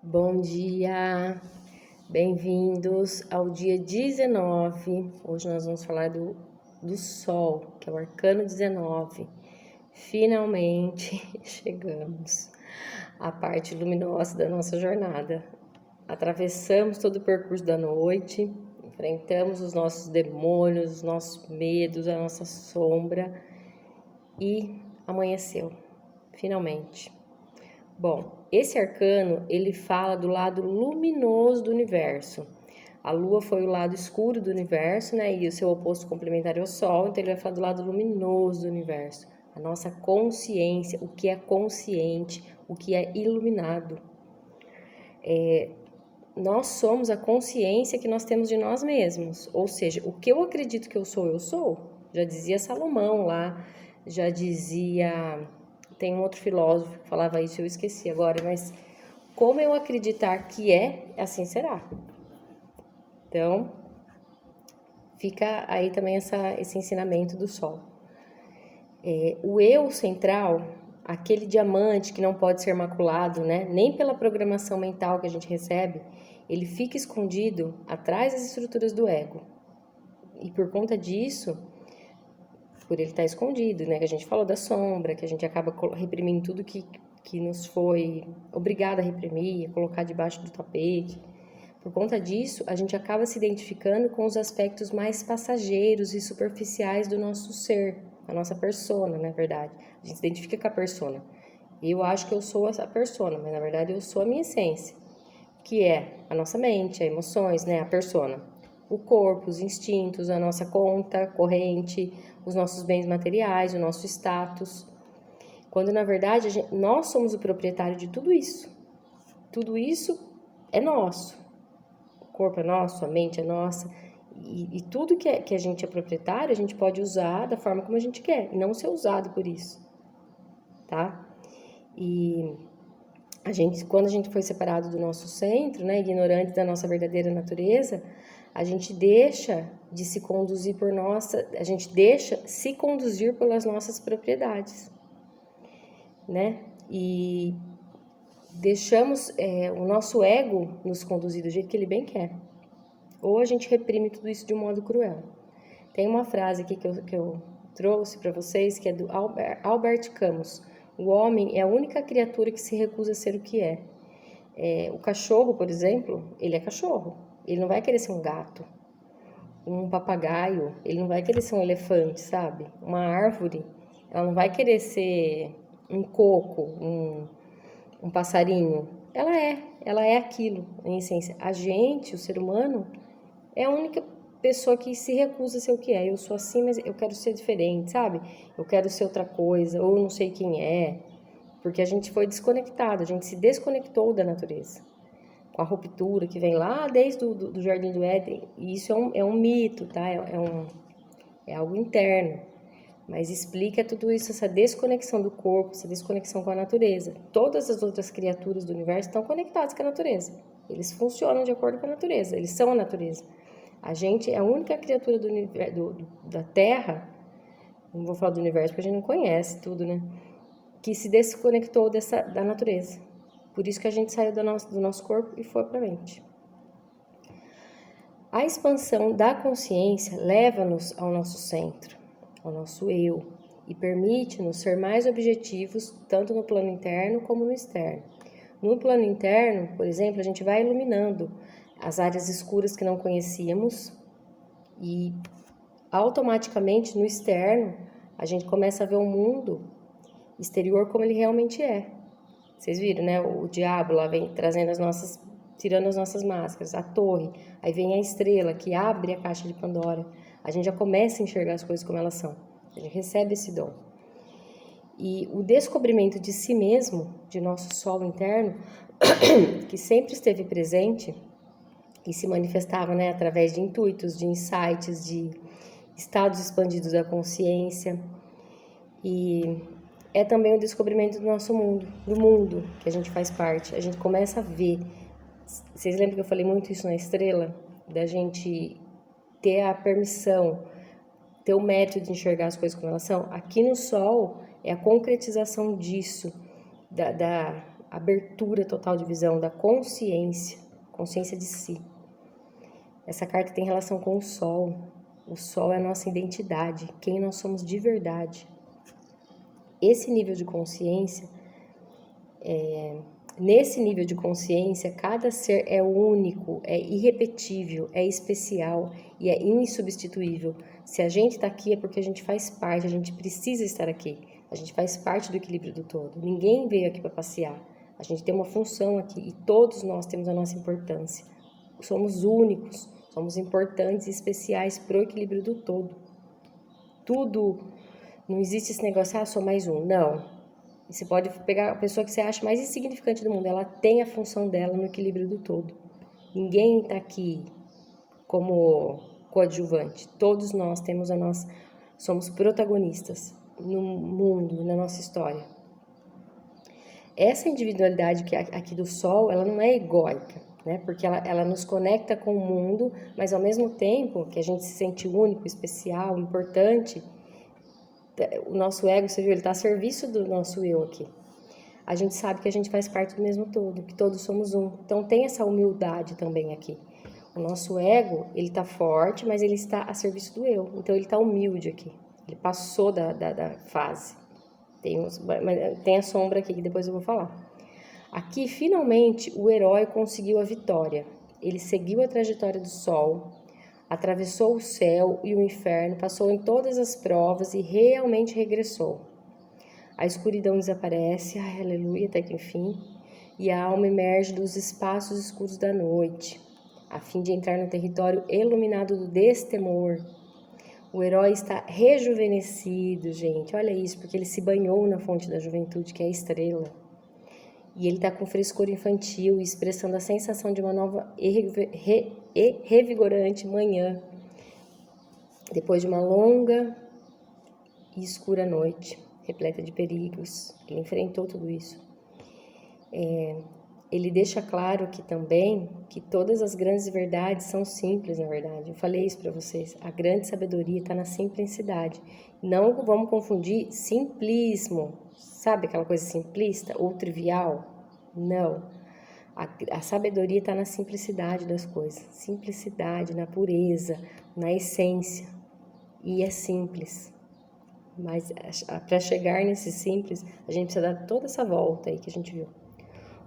Bom dia, bem-vindos ao dia 19. Hoje nós vamos falar do Sol, que é o arcano 19. Finalmente chegamos à parte luminosa da nossa jornada. Atravessamos todo o percurso da noite, enfrentamos os nossos demônios, os nossos medos, a nossa sombra e amanheceu, finalmente. Bom, esse arcano, ele fala do lado luminoso do universo. A Lua foi o lado escuro do universo, né? E o seu oposto complementar é o Sol, então ele vai falar do lado luminoso do universo. A nossa consciência, o que é consciente, o que é iluminado. Nós somos a consciência que nós temos de nós mesmos. Ou seja, o que eu acredito que eu sou, eu sou. Já dizia Salomão lá, já dizia... Tem um outro filósofo que falava isso, eu esqueci agora, mas como eu acreditar que assim será. Então, fica aí também esse ensinamento do Sol. O eu central, aquele diamante que não pode ser maculado, né? Nem pela programação mental que a gente recebe, ele fica escondido atrás das estruturas do ego. E por conta disso, por ele estar escondido, né? Que a gente falou da sombra, que a gente acaba reprimindo tudo que nos foi obrigado a reprimir, a colocar debaixo do tapete. Por conta disso, a gente acaba se identificando com os aspectos mais passageiros e superficiais do nosso ser, a nossa persona, na verdade. A gente se identifica com a persona. Eu acho que eu sou essa persona, mas na verdade eu sou a minha essência, que é a nossa mente, as emoções, né? A persona. O corpo, os instintos, a nossa conta corrente, os nossos bens materiais, o nosso status. Quando, na verdade, nós somos o proprietário de tudo isso. Tudo isso é nosso. O corpo é nosso, a mente é nossa. E tudo que a gente é proprietário, a gente pode usar da forma como a gente quer, e não ser usado por isso. Tá? E quando a gente foi separado do nosso centro, né, ignorante da nossa verdadeira natureza, a gente deixa de se conduzir a gente deixa se conduzir pelas nossas propriedades, né? E deixamos o nosso ego nos conduzir do jeito que ele bem quer. Ou a gente reprime tudo isso de um modo cruel. Tem uma frase aqui que eu trouxe para vocês, que é do Albert Camus. O homem é a única criatura que se recusa a ser o que é. O cachorro, por exemplo, ele é cachorro. Ele não vai querer ser um gato, um papagaio, ele não vai querer ser um elefante, sabe? Uma árvore, ela não vai querer ser um coco, um passarinho. Ela é aquilo, em essência. A gente, o ser humano, é a única pessoa que se recusa a ser o que é. Eu sou assim, mas eu quero ser diferente, sabe? Eu quero ser outra coisa, ou não sei quem é. Porque a gente foi desconectado, a gente se desconectou da natureza. Com a ruptura que vem lá desde do Jardim do Éden. E isso é um mito, tá? É algo interno. Mas explica tudo isso, essa desconexão do corpo, essa desconexão com a natureza. Todas as outras criaturas do universo estão conectadas com a natureza. Eles funcionam de acordo com a natureza, eles são a natureza. A gente é a única criatura da Terra, não vou falar do universo porque a gente não conhece tudo, né? Que se desconectou da natureza. Por isso que a gente saiu do nosso corpo e foi para a mente. A expansão da consciência leva-nos ao nosso centro, ao nosso eu, e permite-nos ser mais objetivos, tanto no plano interno como no externo. No plano interno, por exemplo, a gente vai iluminando as áreas escuras que não conhecíamos e automaticamente no externo a gente começa a ver o mundo exterior como ele realmente é. Vocês viram, né? O diabo lá vem tirando as nossas máscaras, a torre, aí vem a estrela que abre a caixa de Pandora. A gente já começa a enxergar as coisas como elas são. A gente recebe esse dom. E o descobrimento de si mesmo, de nosso solo interno, que sempre esteve presente e se manifestava, né, através de intuitos, de insights, de estados expandidos da consciência. E é também o descobrimento do nosso mundo, do mundo que a gente faz parte. A gente começa a ver. Vocês lembram que eu falei muito isso na estrela? Da gente ter a permissão, ter o mérito de enxergar as coisas como elas são. Aqui no Sol é a concretização disso, abertura total de visão, da consciência de si. Essa carta tem relação com o Sol. O Sol é a nossa identidade, quem nós somos de verdade. Esse nível de consciência, nesse nível de consciência, cada ser é único, é irrepetível, é especial e é insubstituível. Se a gente está aqui é porque a gente faz parte, a gente precisa estar aqui. A gente faz parte do equilíbrio do todo. Ninguém veio aqui para passear. A gente tem uma função aqui e todos nós temos a nossa importância. Somos únicos, somos importantes e especiais para o equilíbrio do todo. Tudo, não existe esse negócio, sou mais um. Não. Você pode pegar a pessoa que você acha mais insignificante do mundo, ela tem a função dela no equilíbrio do todo. Ninguém está aqui como coadjuvante. Todos nós temos somos protagonistas no mundo, na nossa história. Essa individualidade que aqui do Sol, ela não é egóica, né? Porque ela nos conecta com o mundo, mas ao mesmo tempo que a gente se sente único, especial, importante, o nosso ego, você viu, ele está a serviço do nosso eu aqui. A gente sabe que a gente faz parte do mesmo todo, que todos somos um. Então tem essa humildade também aqui. O nosso ego, ele está forte, mas ele está a serviço do eu. Então ele está humilde aqui. Ele passou da fase. Tem a sombra aqui que depois eu vou falar. Aqui, finalmente, o herói conseguiu a vitória. Ele seguiu a trajetória do Sol, atravessou o céu e o inferno, passou em todas as provas e realmente regressou. A escuridão desaparece, aleluia, até que enfim, e a alma emerge dos espaços escuros da noite, a fim de entrar no território iluminado do destemor. O herói está rejuvenescido, gente, olha isso, porque ele se banhou na fonte da juventude, que é a estrela. E ele está com frescor infantil, expressando a sensação de uma nova e revigorante manhã, depois de uma longa e escura noite, repleta de perigos. Ele enfrentou tudo isso. Ele deixa claro que também que todas as grandes verdades são simples, na verdade. Eu falei isso para vocês. A grande sabedoria está na simplicidade. Não vamos confundir simplismo, sabe aquela coisa simplista ou trivial? Não. A sabedoria está na simplicidade das coisas. Simplicidade, na pureza, na essência. E é simples. Mas para chegar nesse simples, a gente precisa dar toda essa volta aí que a gente viu.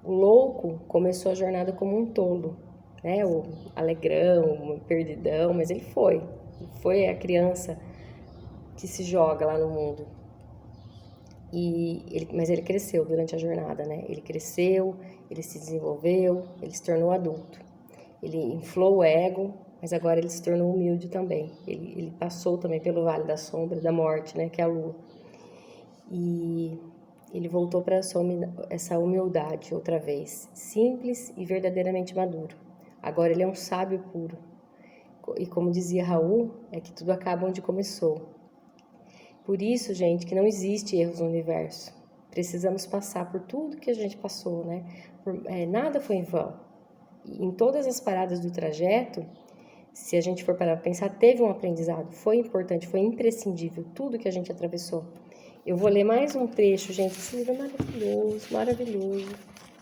O louco começou a jornada como um tolo, né? O alegrão, o perdidão, mas ele foi a criança que se joga lá no mundo. Mas ele cresceu durante a jornada, né? Ele cresceu, ele se desenvolveu, ele se tornou adulto. Ele inflou o ego, mas agora ele se tornou humilde também. Ele passou também pelo vale da sombra, da morte, né? Que é a lua. E ele voltou para essa humildade outra vez, simples e verdadeiramente maduro. Agora ele é um sábio puro. E como dizia Raul, é que tudo acaba onde começou. Por isso, gente, que não existe erros no universo. Precisamos passar por tudo que a gente passou, né? Nada foi em vão. E em todas as paradas do trajeto, se a gente for parar para pensar, teve um aprendizado, foi importante, foi imprescindível, tudo que a gente atravessou. Eu vou ler mais um trecho, gente. Esse livro é maravilhoso, maravilhoso.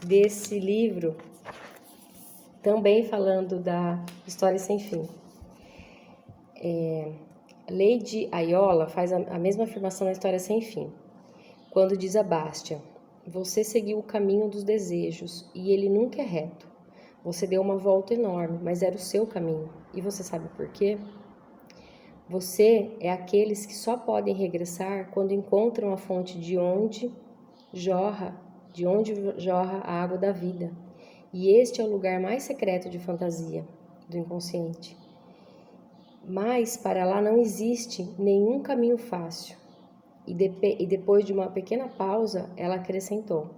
Desse livro, também falando da História Sem Fim. Lady Ayola faz a mesma afirmação na História Sem Fim. Quando diz a Bastian, você seguiu o caminho dos desejos e ele nunca é reto. Você deu uma volta enorme, mas era o seu caminho. E você sabe por quê? Você é aqueles que só podem regressar quando encontram a fonte de onde jorra a água da vida. E este é o lugar mais secreto de fantasia, do inconsciente. Mas para lá não existe nenhum caminho fácil. E depois de uma pequena pausa, ela acrescentou: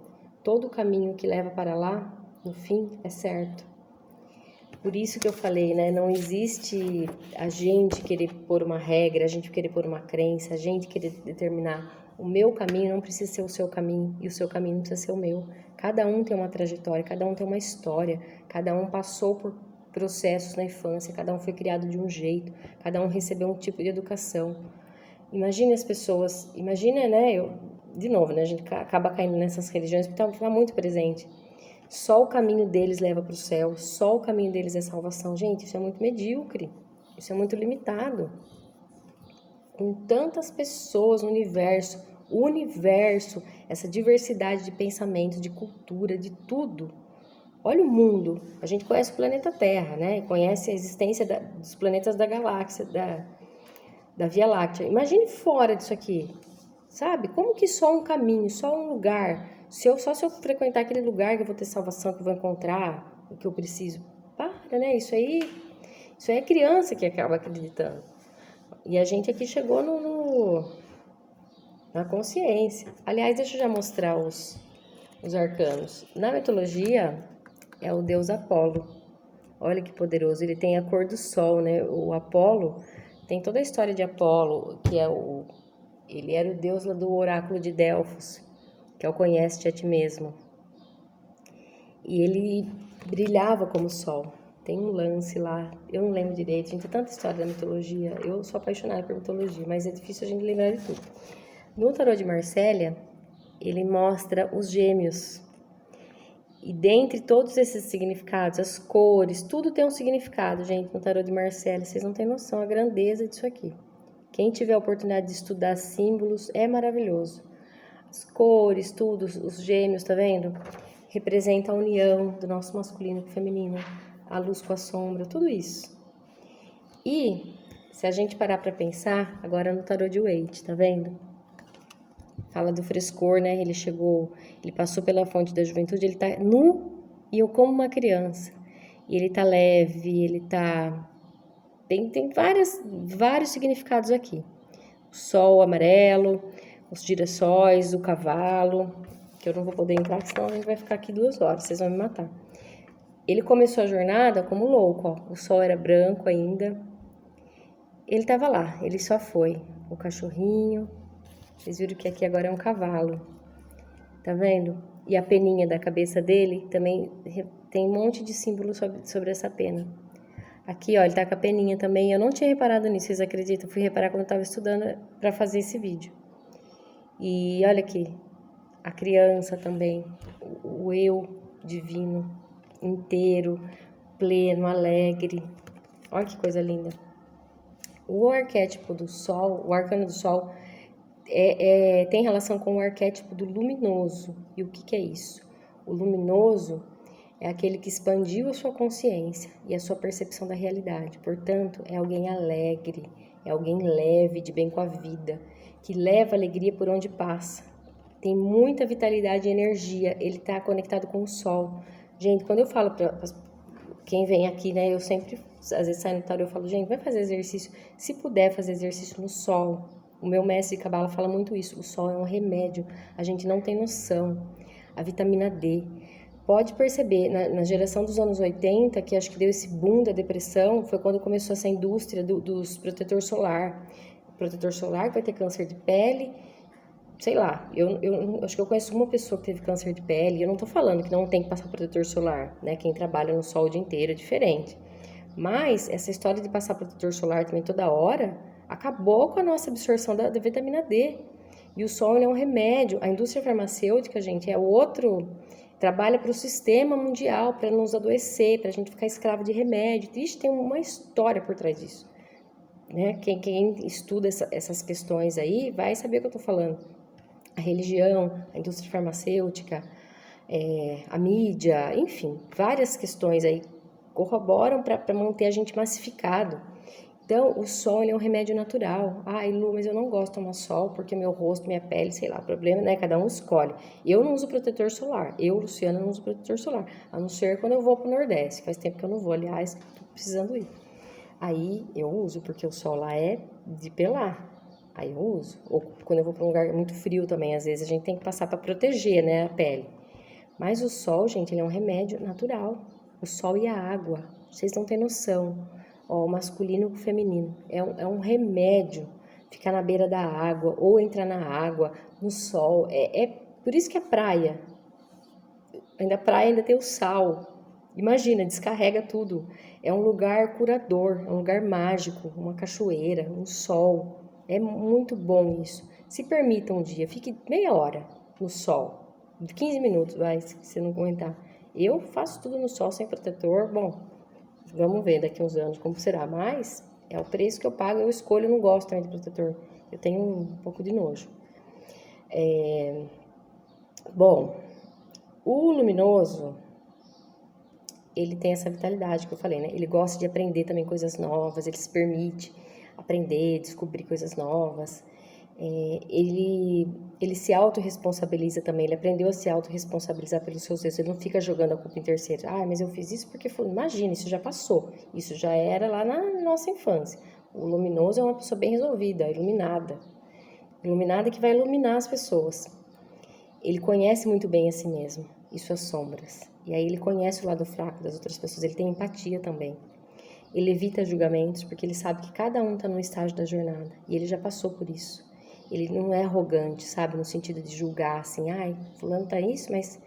todo caminho que leva para lá, no fim, é certo. Por isso que eu falei, né? Não existe a gente querer pôr uma regra, a gente querer pôr uma crença, a gente querer determinar. O meu caminho não precisa ser o seu caminho e o seu caminho não precisa ser o meu. Cada um tem uma trajetória, cada um tem uma história, cada um passou por processos na infância, cada um foi criado de um jeito, cada um recebeu um tipo de educação. Imagine as pessoas, né? de novo, né? A gente acaba caindo nessas religiões porque tá muito presente. Só o caminho deles leva para o céu, só o caminho deles é salvação. Gente, isso é muito medíocre, isso é muito limitado. Com tantas pessoas no universo, essa diversidade de pensamento, de cultura, de tudo. Olha o mundo. A gente conhece o planeta Terra, né? Conhece a existência dos planetas da galáxia, da Via Láctea. Imagine fora disso aqui, sabe? Como que só um caminho, só um lugar? Só se eu frequentar aquele lugar que eu vou ter salvação, que eu vou encontrar o que eu preciso. Para, né? Isso aí é criança que acaba acreditando. E a gente aqui chegou na consciência. Aliás, deixa eu já mostrar os arcanos. Na mitologia, é o deus Apolo. Olha que poderoso. Ele tem a cor do sol, né? O Apolo, tem toda a história de Apolo, que ele era o deus lá do oráculo de Delfos, que é o conhece-te a ti mesmo. E ele brilhava como o sol. Tem um lance lá, eu não lembro direito, gente, tem tanta história da mitologia. Eu sou apaixonada por mitologia, mas é difícil a gente lembrar de tudo. No tarô de Marsella, ele mostra os gêmeos. E dentre todos esses significados, as cores, tudo tem um significado, gente, no tarô de Marsella. Vocês não têm noção a grandeza disso aqui. Quem tiver a oportunidade de estudar símbolos, é maravilhoso. As cores, tudo, os gêmeos, tá vendo? Representa a união do nosso masculino com o feminino, a luz com a sombra, tudo isso. E, se a gente parar para pensar, agora no tarô de Waite, tá vendo? Fala do frescor, né? Ele passou pela fonte da juventude, ele tá nu e como uma criança. E ele tá leve, ele tá... Tem vários significados aqui. O sol amarelo, os girassóis, o cavalo, que eu não vou poder entrar, senão a gente vai ficar aqui 2 horas, vocês vão me matar. Ele começou a jornada como louco, ó. O sol era branco ainda. Ele tava lá, ele só foi. O cachorrinho... Vocês viram que aqui agora é um cavalo, tá vendo? E a peninha da cabeça dele também tem um monte de símbolo sobre essa pena. Aqui, ó, ele tá com a peninha também. Eu não tinha reparado nisso, vocês acreditam? Eu fui reparar quando eu tava estudando para fazer esse vídeo. E olha aqui, a criança também, o eu divino, inteiro, pleno, alegre. Olha que coisa linda. O arquétipo do sol, o arcano do sol... tem relação com o arquétipo do luminoso. E o que é isso? O luminoso é aquele que expandiu a sua consciência e a sua percepção da realidade. Portanto, é alguém alegre, é alguém leve, de bem com a vida, que leva alegria por onde passa. Tem muita vitalidade e energia. Ele está conectado com o sol. Gente, quando eu falo para quem vem aqui, né, eu sempre, às vezes sai no tarô, eu falo, gente, vai fazer exercício. Se puder fazer exercício no sol. O meu mestre de Cabala fala muito isso. O sol é um remédio. A gente não tem noção. A vitamina D. Pode perceber, na geração dos anos 80, que acho que deu esse boom da depressão, foi quando começou essa indústria dos protetor solar. Protetor solar que vai ter câncer de pele. Sei lá, eu acho que eu conheço uma pessoa que teve câncer de pele. Eu não tô falando que não tem que passar protetor solar, né? Quem trabalha no sol o dia inteiro é diferente. Mas essa história de passar protetor solar também toda hora acabou com a nossa absorção da vitamina D. E o sol é um remédio. A indústria farmacêutica, gente, é outro... Trabalha para o sistema mundial, para não nos adoecer, para a gente ficar escravo de remédio. Ixi, tem uma história por trás disso. Né? Quem estuda essas questões aí vai saber o que eu estou falando. A religião, a indústria farmacêutica, a mídia, enfim, várias questões aí corroboram para manter a gente massificado. Então, o sol é um remédio natural. Ai, Lu, mas eu não gosto de tomar sol porque meu rosto, minha pele, sei lá, o problema, né? Cada um escolhe. Eu não uso protetor solar. Eu, Luciana, não uso protetor solar. A não ser quando eu vou pro Nordeste. Faz tempo que eu não vou, aliás, tô precisando ir. Aí eu uso, porque o sol lá é de pelar. Aí eu uso. Ou quando eu vou para um lugar muito frio também, às vezes a gente tem que passar para proteger, né, a pele. Mas o sol, gente, ele é um remédio natural. O sol e a água. Vocês não têm noção. Ó, o masculino e o feminino. É um remédio ficar na beira da água ou entrar na água, no sol. Por isso que a praia, a praia ainda tem o sal. Imagina, descarrega tudo. É um lugar curador, é um lugar mágico, uma cachoeira, um sol. É muito bom isso. Se permita um dia, fique meia hora no sol, 15 minutos, vai, se você não aguentar. Eu faço tudo no sol sem protetor, bom, vamos ver daqui uns anos como será, mas é o preço que eu pago, eu escolho, eu não gosto também de protetor, eu tenho um pouco de nojo. Bom, o luminoso, ele tem essa vitalidade que eu falei, né? Ele gosta de aprender também coisas novas, ele se permite aprender, descobrir coisas novas. Ele se autorresponsabiliza também, ele aprendeu a se autorresponsabilizar pelos seus erros, ele não fica jogando a culpa em terceiro. Ah, mas eu fiz isso porque foi. Imagina, isso já passou, isso já era lá na nossa infância. O luminoso é uma pessoa bem resolvida, iluminada que vai iluminar as pessoas. Ele conhece muito bem a si mesmo e suas sombras. E aí ele conhece o lado fraco das outras pessoas, ele tem empatia também. Ele evita julgamentos porque ele sabe que cada um está num estágio da jornada e ele já passou por isso. Ele não é arrogante, sabe, no sentido de julgar assim, ai, fulano tá isso, mas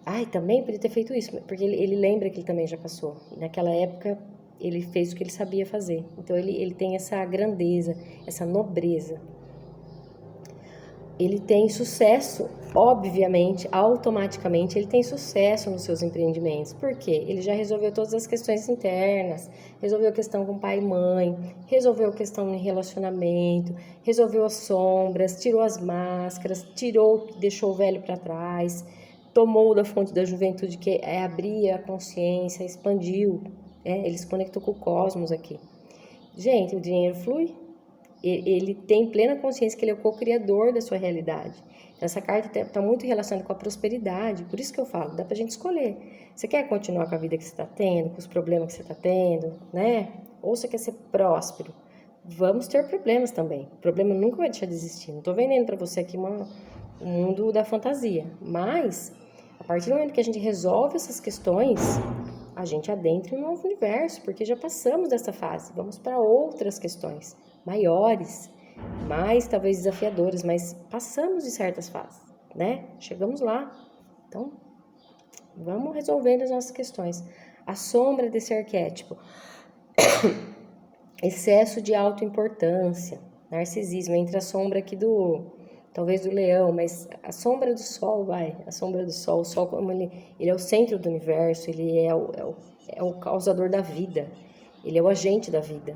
ai, também podia ter feito isso, porque ele lembra que ele também já passou. E naquela época ele fez o que ele sabia fazer. Então ele tem essa grandeza, essa nobreza. Ele tem sucesso, obviamente, automaticamente, ele tem sucesso nos seus empreendimentos. Por quê? Ele já resolveu todas as questões internas, resolveu a questão com pai e mãe, resolveu a questão no relacionamento, resolveu as sombras, tirou as máscaras, deixou o velho para trás, tomou da fonte da juventude, que é abrir a consciência, expandiu, ele se conectou com o cosmos aqui. Gente, o dinheiro flui. Ele tem plena consciência que ele é o co-criador da sua realidade. Essa carta está muito relacionada com a prosperidade, por isso que eu falo, dá pra gente escolher. Você quer continuar com a vida que você está tendo, com os problemas que você está tendo, né? Ou você quer ser próspero? Vamos ter problemas também. O problema nunca vai deixar de existir. Não estou vendendo para você aqui um mundo da fantasia, mas a partir do momento que a gente resolve essas questões, a gente adentra em um novo universo, porque já passamos dessa fase. Vamos para outras questões maiores, mais talvez desafiadoras, mas passamos de certas fases, né? Chegamos lá. Então, vamos resolvendo as nossas questões. A sombra desse arquétipo. Excesso de autoimportância, narcisismo, entre a sombra aqui talvez do leão, mas a sombra do sol, a sombra do sol, o sol como ele é o centro do universo, ele é o causador da vida, ele é o agente da vida.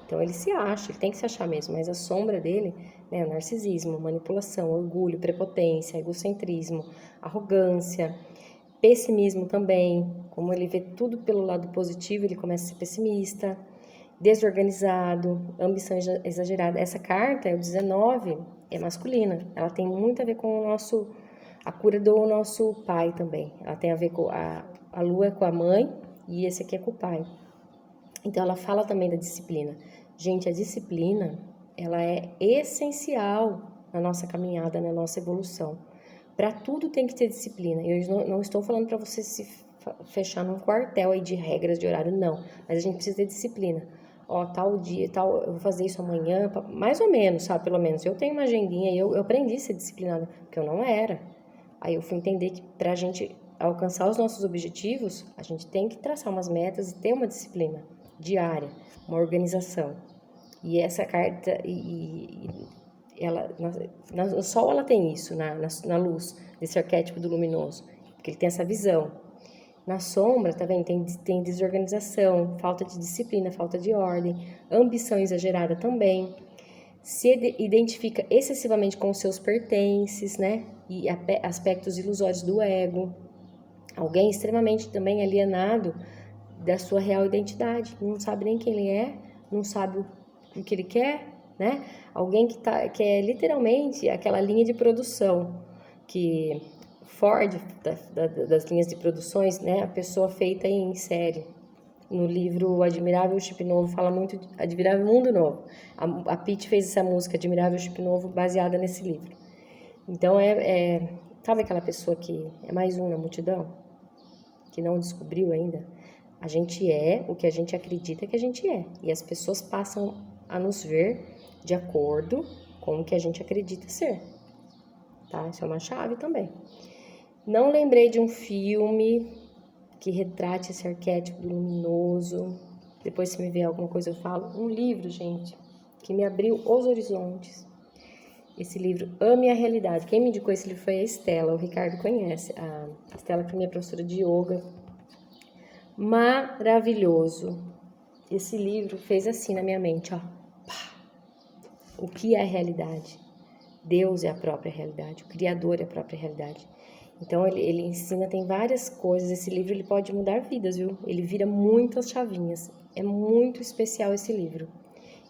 Então ele se acha, ele tem que se achar mesmo, mas a sombra dele, né, é narcisismo, manipulação, orgulho, prepotência, egocentrismo, arrogância, pessimismo também. Como ele vê tudo pelo lado positivo, ele começa a ser pessimista, desorganizado, ambição exagerada. Essa carta, o 19, é masculina. Ela tem muito a ver com a cura do nosso pai também. Ela tem a ver com a lua com a mãe e esse aqui é com o pai. Então, ela fala também da disciplina. Gente, a disciplina, ela é essencial na nossa caminhada, na nossa evolução. Para tudo tem que ter disciplina. Eu não estou falando para você se fechar num quartel aí de regras de horário, não. Mas a gente precisa ter disciplina. Ó, tal dia, tal, eu vou fazer isso amanhã, mais ou menos, sabe? Pelo menos eu tenho uma agendinha e eu aprendi a ser disciplinada, porque eu não era. Aí eu fui entender que para a gente alcançar os nossos objetivos, a gente tem que traçar umas metas e ter uma disciplina diária, uma organização. E essa carta, ela, no Sol ela tem isso, na luz desse arquétipo do luminoso, porque ele tem essa visão. Na sombra, tá vendo? Tem desorganização, falta de disciplina, falta de ordem, ambição exagerada também. Se identifica excessivamente com os seus pertences, né? E aspectos ilusórios do ego. Alguém extremamente também alienado da sua real identidade, não sabe nem quem ele é, não sabe o que ele quer, né? Alguém que é literalmente aquela linha de produção que Ford, das linhas de produções, né? A pessoa feita em série. No livro Admirável Chip Novo fala muito de Admirável Mundo Novo. A Pitty fez essa música Admirável Chip Novo baseada nesse livro. Então sabe aquela pessoa que é mais um na multidão, que não descobriu ainda? A gente é o que a gente acredita que a gente é. E as pessoas passam a nos ver de acordo com o que a gente acredita ser. Tá? Isso é uma chave também. Não lembrei de um filme que retrate esse arquétipo luminoso. Depois, se me vier alguma coisa, eu falo. Um livro, gente, que me abriu os horizontes. esse livro, Ame a Realidade. Quem me indicou esse livro foi a Estela, o Ricardo conhece. A Estela, que é minha professora de yoga. Maravilhoso. Esse livro fez assim na minha mente, ó. Pá. O que é a realidade? Deus é a própria realidade, o Criador é a própria realidade. Então ele ensina, tem várias coisas. Esse livro ele pode mudar vidas, viu? Ele vira muitas chavinhas. É muito especial esse livro.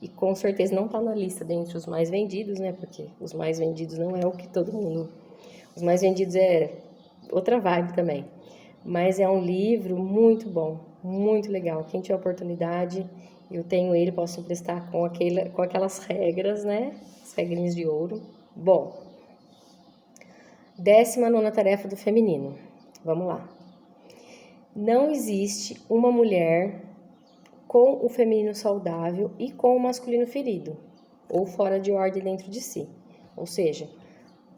E com certeza não tá na lista dentre os mais vendidos, né? Porque os mais vendidos não é o que todo mundo... Os mais vendidos é outra vibe também. Mas é um livro muito bom, muito legal. Quem tiver oportunidade, eu tenho ele, posso emprestar com aquelas regras, né? As regrinhas de ouro. Bom, 19ª tarefa do feminino. Vamos lá. Não existe uma mulher com o feminino saudável e com o masculino ferido, ou fora de ordem dentro de si. Ou seja,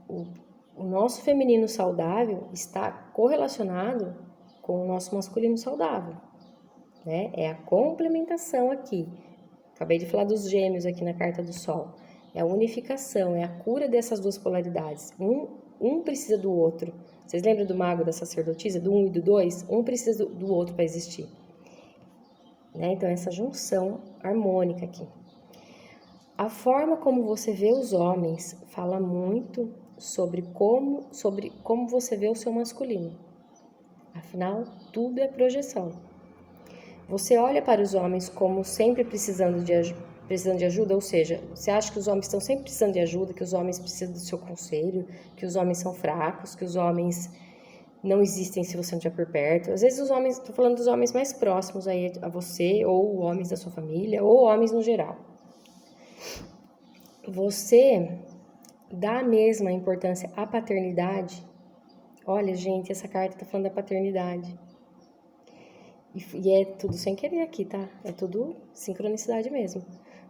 o nosso feminino saudável está correlacionado com o nosso masculino saudável, né? É a complementação aqui. Acabei de falar dos gêmeos aqui na carta do Sol. É a unificação, é a cura dessas duas polaridades. Um precisa do outro. Vocês lembram do mago da sacerdotisa, do 1 e do 2? Um precisa do outro para existir. Né? Então, essa junção harmônica aqui. A forma como você vê os homens fala muito sobre como você vê o seu masculino. Afinal, tudo é projeção. Você olha para os homens como sempre precisando de ajuda, ou seja, você acha que os homens estão sempre precisando de ajuda, que os homens precisam do seu conselho, que os homens são fracos, que os homens não existem se você não estiver por perto. Às vezes os homens, estou falando dos homens mais próximos aí a você, ou homens da sua família, ou homens no geral. Você dá a mesma importância à paternidade? Olha, gente, essa carta está falando da paternidade. E é tudo sem querer aqui, tá? É tudo sincronicidade mesmo.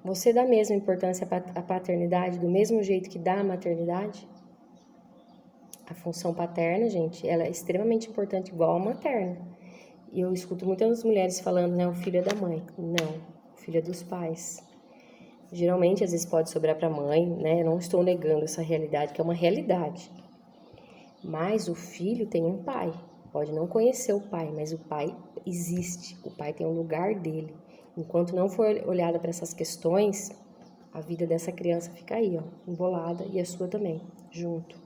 Você dá a mesma importância à paternidade do mesmo jeito que dá à maternidade? A função paterna, gente, ela é extremamente importante, igual a materna. E eu escuto muitas mulheres falando, né, o filho é da mãe. Não, o filho é dos pais. Geralmente, às vezes pode sobrar para a mãe, né? Eu não estou negando essa realidade, que é uma realidade. Mas o filho tem um pai. Pode não conhecer o pai, mas o pai existe. O pai tem um lugar dele. Enquanto não for olhada para essas questões, a vida dessa criança fica aí, ó, embolada, e a sua também, junto.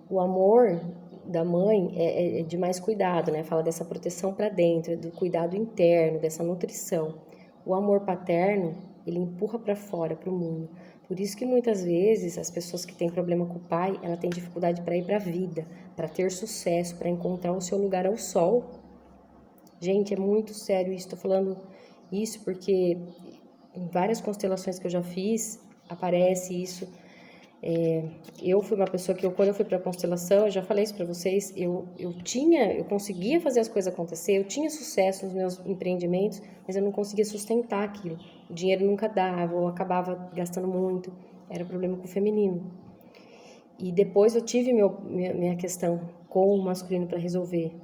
O amor da mãe é de mais cuidado, né? Fala dessa proteção para dentro, do cuidado interno, dessa nutrição. O amor paterno, ele empurra para fora, para o mundo. Por isso que muitas vezes as pessoas que têm problema com o pai, ela tem dificuldade para ir para a vida, para ter sucesso, para encontrar o seu lugar ao sol. Gente, é muito sério isso. Estou falando isso porque em várias constelações que eu já fiz, aparece isso. Eu fui uma pessoa que, quando eu fui para a constelação, eu já falei isso para vocês, eu conseguia fazer as coisas acontecer, eu tinha sucesso nos meus empreendimentos, mas eu não conseguia sustentar aquilo. O dinheiro nunca dava, eu acabava gastando muito, era problema com o feminino. E depois eu tive minha questão com o masculino para resolver,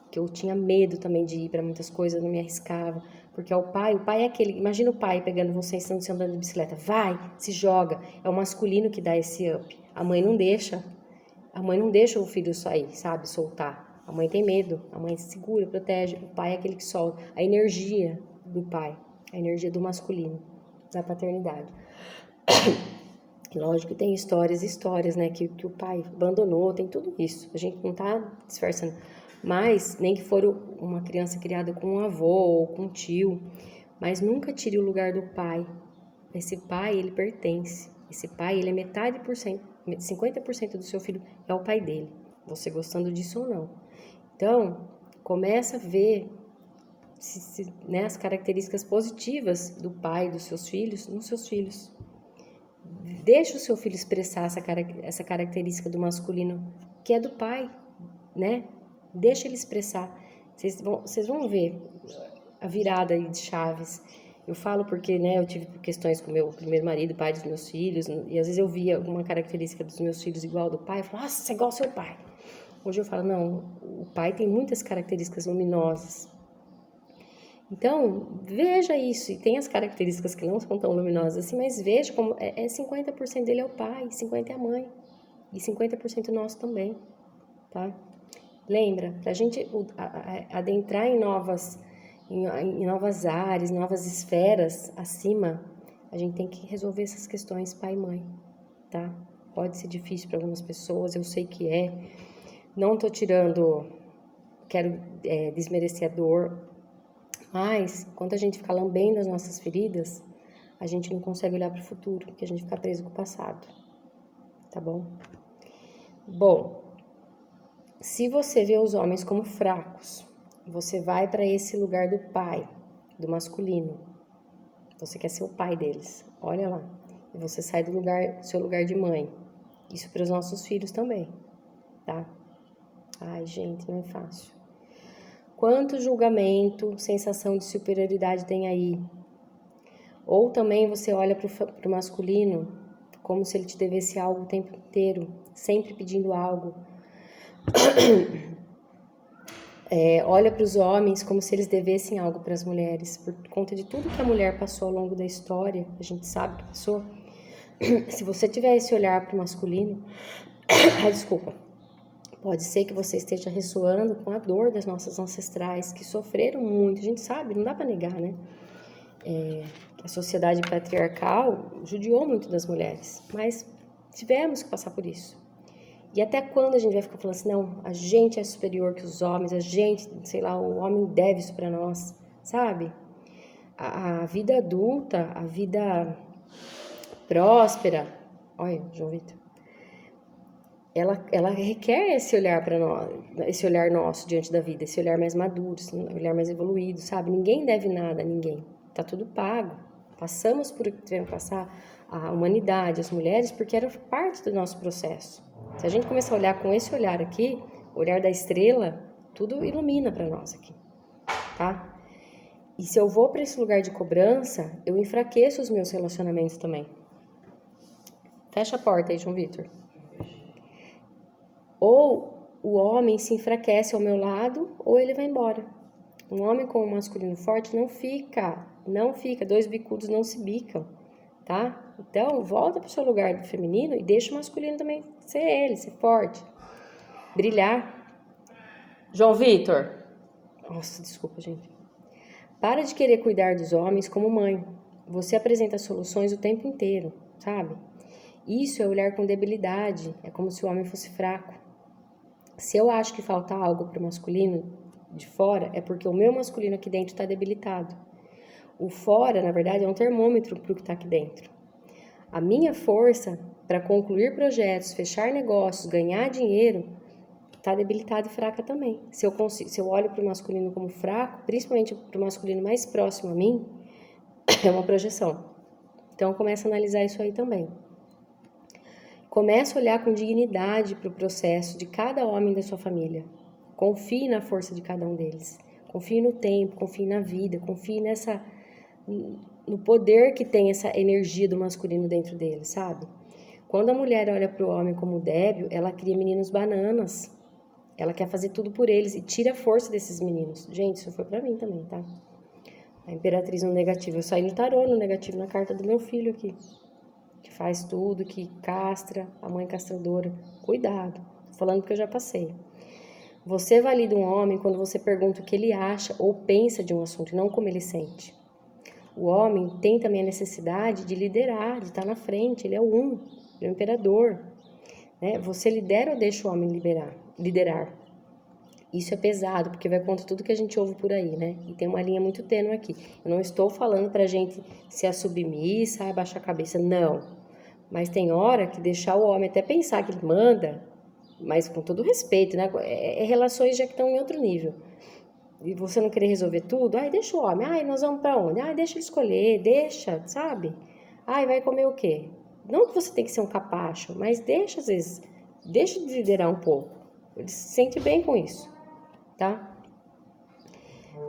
que eu tinha medo também de ir para muitas coisas, não me arriscava, porque o pai é aquele, imagina o pai pegando você andando de bicicleta, vai, se joga, é o masculino que dá esse up, a mãe não deixa o filho sair, sabe, soltar, a mãe tem medo, a mãe segura, protege, o pai é aquele que solta, a energia do pai, a energia do masculino, da paternidade. Lógico que tem histórias, né, que o pai abandonou, tem tudo isso, a gente não tá disfarçando. Mas, nem que for uma criança criada com um avô ou com um tio, mas nunca tire o lugar do pai. Esse pai, ele pertence. Esse pai, ele é 50% do seu filho é o pai dele, você gostando disso ou não. Então, começa a ver né, as características positivas do pai dos seus filhos nos seus filhos. Deixa o seu filho expressar essa característica do masculino que é do pai, né? Deixa ele expressar. Vocês vão ver a virada aí de chaves. Eu falo porque, né, eu tive questões com meu primeiro marido, pai dos meus filhos, e às vezes eu via alguma característica dos meus filhos igual ao do pai, eu falava, nossa, você é igual ao seu pai. Hoje eu falo, não, o pai tem muitas características luminosas. Então, veja isso, e tem as características que não são tão luminosas assim, mas veja como 50% dele é o pai, 50% é a mãe, e 50% nosso também, tá? Lembra, pra gente adentrar em novas áreas, novas esferas acima, a gente tem que resolver essas questões pai e mãe, tá? Pode ser difícil para algumas pessoas, eu sei que é. Não tô tirando, quero desmerecer a dor, mas quando a gente fica lambendo as nossas feridas, a gente não consegue olhar para o futuro, porque a gente fica preso com o passado, tá bom? Bom, se você vê os homens como fracos, você vai para esse lugar do pai, do masculino. Você quer ser o pai deles. Olha lá. E você sai do seu lugar de mãe. Isso para os nossos filhos também, tá? Ai, gente, não é fácil. Quanto julgamento, sensação de superioridade tem aí? Ou também você olha para o masculino como se ele te devesse algo o tempo inteiro, sempre pedindo algo. Olha para os homens como se eles devessem algo para as mulheres, por conta de tudo que a mulher passou ao longo da história, a gente sabe que passou. Se você tiver esse olhar para o masculino, desculpa, pode ser que você esteja ressoando com a dor das nossas ancestrais, que sofreram muito, a gente sabe, não dá para negar, né? A sociedade patriarcal judiou muito das mulheres, mas tivemos que passar por isso. E até quando a gente vai ficar falando assim, não, a gente é superior que os homens, a gente, sei lá, o homem deve isso pra nós, sabe? A vida adulta, a vida próspera, olha, João Vitor, ela requer esse olhar para nós, esse olhar nosso diante da vida, esse olhar mais maduro, esse olhar mais evoluído, sabe? Ninguém deve nada a ninguém, tá tudo pago. Passamos por o que tivemos que passar, a humanidade, as mulheres, porque era parte do nosso processo. Se a gente começar a olhar com esse olhar aqui, o olhar da estrela, tudo ilumina para nós aqui, tá? E se eu vou para esse lugar de cobrança, eu enfraqueço os meus relacionamentos também. Fecha a porta aí, João Vitor. Ou o homem se enfraquece ao meu lado, ou ele vai embora. Um homem com um masculino forte não fica, dois bicudos não se bicam, tá? Então, volta para o seu lugar do feminino e deixa o masculino também ser ele, ser forte, brilhar. João Vitor, nossa, desculpa, gente. Para de querer cuidar dos homens como mãe. Você apresenta soluções o tempo inteiro, sabe? Isso é olhar com debilidade, é como se o homem fosse fraco. Se eu acho que falta algo para o masculino de fora, é porque o meu masculino aqui dentro está debilitado. O fora, na verdade, é um termômetro para o que está aqui dentro. A minha força para concluir projetos, fechar negócios, ganhar dinheiro, está debilitada e fraca também. Se eu olho para o masculino como fraco, principalmente para o masculino mais próximo a mim, é uma projeção. Então, começa a analisar isso aí também. Começa a olhar com dignidade para o processo de cada homem da sua família. Confie na força de cada um deles. Confie no tempo, confie na vida, confie no poder que tem essa energia do masculino dentro dele, sabe? Quando a mulher olha para o homem como débil, ela cria meninos bananas. Ela quer fazer tudo por eles e tira a força desses meninos. Gente, isso foi para mim também, tá? A imperatriz no negativo. Eu saí no tarô no negativo, na carta do meu filho aqui. Que faz tudo, que castra, a mãe castradora. Cuidado, tô falando porque eu já passei. Você valida um homem quando você pergunta o que ele acha ou pensa de um assunto, não como ele sente. O homem tem também a necessidade de liderar, de estar na frente, ele é ele é o imperador. Né? Você lidera ou deixa o homem liderar? Isso é pesado, porque vai contra tudo que a gente ouve por aí, né? E tem uma linha muito tênue aqui. Eu não estou falando pra gente ser submissa, abaixar a cabeça, não. Mas tem hora que deixar o homem até pensar que ele manda, mas com todo respeito, né? Relações já que estão em outro nível. E você não querer resolver tudo, deixa o homem. Nós vamos pra onde? Deixa ele escolher, deixa, sabe? Vai comer o quê? Não que você tem que ser um capacho, mas deixa, às vezes, deixa de liderar um pouco. Ele se sente bem com isso, tá?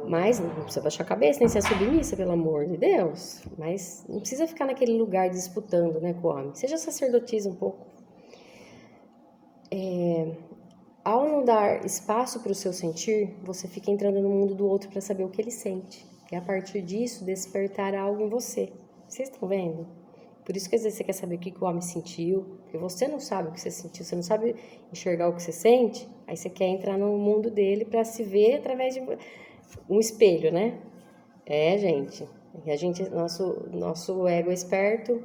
Mas não precisa baixar a cabeça, nem ser submissa, pelo amor de Deus. Mas não precisa ficar naquele lugar disputando, né, com o homem. Seja sacerdotisa um pouco. Ao não dar espaço para o seu sentir, você fica entrando no mundo do outro para saber o que ele sente. E a partir disso, despertar algo em você. Vocês estão vendo? Por isso que às vezes você quer saber o que o homem sentiu, porque você não sabe o que você sentiu, você não sabe enxergar o que você sente, aí você quer entrar no mundo dele para se ver através de um espelho, né? Gente, nosso ego é esperto.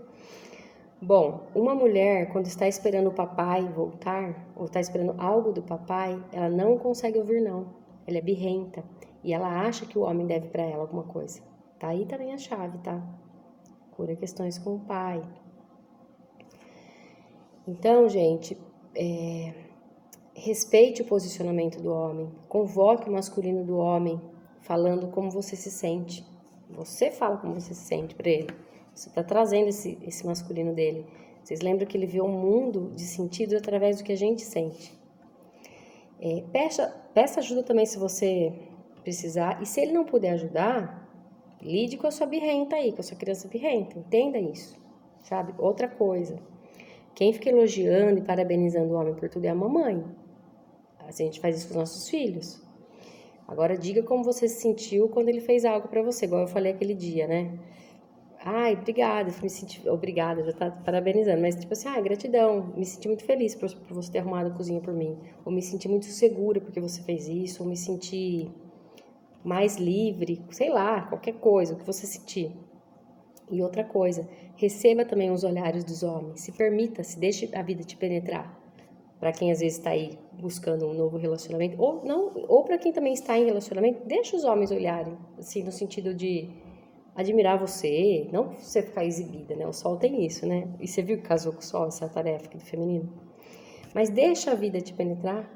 Bom, uma mulher, quando está esperando o papai voltar, ou está esperando algo do papai, ela não consegue ouvir não. Ela é birrenta e ela acha que o homem deve para ela alguma coisa. Tá aí também a chave, tá? Cura questões com o pai. Então, gente, respeite o posicionamento do homem. Convoque o masculino do homem, falando como você se sente. Você fala como você se sente para ele. Você está trazendo esse masculino dele. Vocês lembram que ele vê um mundo de sentido através do que a gente sente. Peça ajuda também se você precisar. E se ele não puder ajudar, lide com a sua birrenta aí, com a sua criança birrenta. Entenda isso, sabe? Outra coisa. Quem fica elogiando e parabenizando o homem por tudo é a mamãe. A gente faz isso com os nossos filhos. Agora diga como você se sentiu quando ele fez algo pra você, igual eu falei aquele dia, né? Ai, obrigada, me senti... Obrigada, já tá parabenizando, mas tipo assim, gratidão, me senti muito feliz por você ter arrumado a cozinha por mim, ou me senti muito segura porque você fez isso, ou me senti mais livre, sei lá, qualquer coisa, o que você sentir. E outra coisa, receba também os olhares dos homens, se permita, se deixe a vida te penetrar. Para quem às vezes está aí buscando um novo relacionamento, ou não, ou para quem também está em relacionamento, deixa os homens olharem, assim, no sentido de admirar você, não você ficar exibida, né? O sol tem isso, né? E você viu que casou com o sol, essa tarefa aqui do feminino? Mas deixa a vida te penetrar,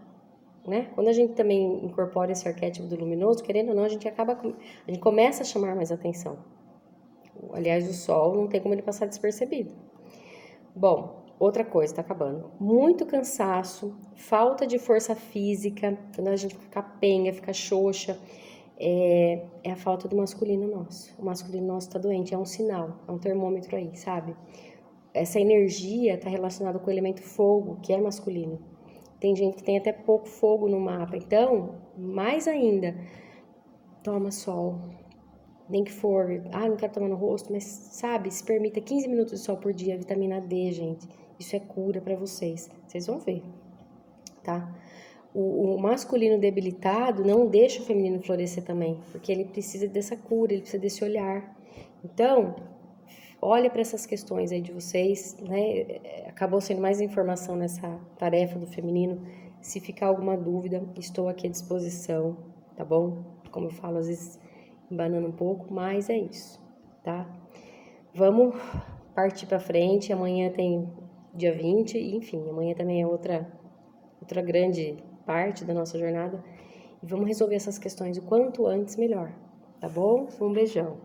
né? Quando a gente também incorpora esse arquétipo do luminoso, querendo ou não, a gente começa a chamar mais atenção. Aliás, o sol não tem como ele passar despercebido. Bom, outra coisa, tá acabando. Muito cansaço, falta de força física, quando a gente fica capenga, fica xoxa, é a falta do masculino nosso. O masculino nosso tá doente, é um sinal, é um termômetro aí, sabe? Essa energia tá relacionada com o elemento fogo, que é masculino. Tem gente que tem até pouco fogo no mapa, então, mais ainda, toma sol. Nem que for, não quero tomar no rosto, mas sabe, se permita 15 minutos de sol por dia, vitamina D, gente. Isso é cura pra vocês. Vocês vão ver, tá? O masculino debilitado não deixa o feminino florescer também, porque ele precisa dessa cura, ele precisa desse olhar. Então, olha para essas questões aí de vocês, né? Acabou sendo mais informação nessa tarefa do feminino. Se ficar alguma dúvida, estou aqui à disposição, tá bom? Como eu falo, às vezes embanando um pouco, mas é isso, tá? Vamos partir para frente. Amanhã tem dia 20, e enfim, amanhã também é outra grande parte da nossa jornada. E vamos resolver essas questões o quanto antes melhor, tá bom? Um beijão.